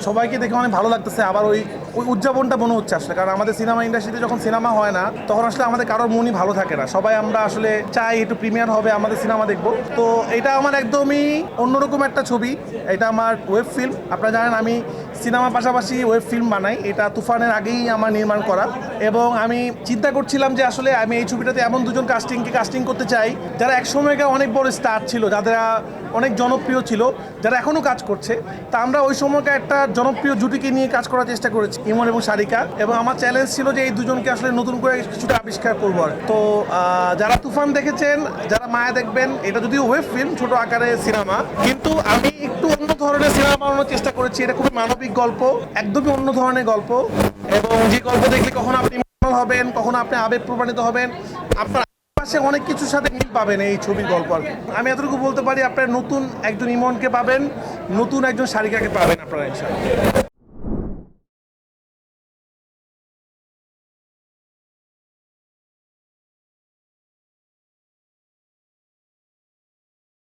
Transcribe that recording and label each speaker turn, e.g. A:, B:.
A: সবাইকে দেখে অনেক ভালো লাগতেছে। আবার ওই ওই উদযাপনটা মনে হচ্ছে আসলে, কারণ আমাদের সিনেমা ইন্ডাস্ট্রিতে যখন সিনেমা হয় না তখন আসলে আমাদের কারোর মনই ভালো থাকে না। সবাই আমরা আসলে চাই একটু প্রিমিয়ার হবে, আমাদের সিনেমা দেখবো। তো এটা আমার একদমই অন্যরকম একটা ছবি। এটা আমার ওয়েব ফিল্ম। আপনারা জানেন আমি সিনেমার পাশাপাশি ওয়েব ফিল্ম বানাই। এটা তুফানের আগেই আমার নির্মাণ করা, এবং আমি চিন্তা করছিলাম যে আসলে আমি এই ছবিটাতে এমন দুজন কাস্টিং করতে চাই যারা একসময়কার অনেক বড় স্টার ছিল, যারা অনেক জনপ্রিয় ছিল, যারা এখনও কাজ করছে। তা আমরা ওই সময়কার একটা জনপ্রিয় জুটিকে নিয়ে কাজ করার চেষ্টা করেছি, ইমন এবং সারিকা। এবং আমার চ্যালেঞ্জ ছিল যে এই দুজনকে আসলে নতুন করে কিছুটা আবিষ্কার করবো আর। তো যারা তুফান দেখেছেন, যারা মায়া দেখবেন, এটা যদিও ওয়েব ফিল্ম, ছোট আকারে সিনেমা, কিন্তু আমি একটু অন্য ধরনের সিনেমা বানানোর চেষ্টা করেছি। এটা খুবই মানবিক গল্প, একদমই অন্য ধরনের গল্প, এবং যে গল্প দেখলে কখনো আপনি ইমোশনাল হবেন, কখনো আপনি আবেগ প্রমাণিত হবেন, আপনার পাশে অনেক কিছুর সাথে মিল পাবেন এই ছবির গল্প আর কি। আমি এতটুকু বলতে পারি, আপনার নতুন একজন ইমনকে পাবেন, নতুন একজন সারিকাকে পাবেন আপনারা ইনশাআল্লাহ।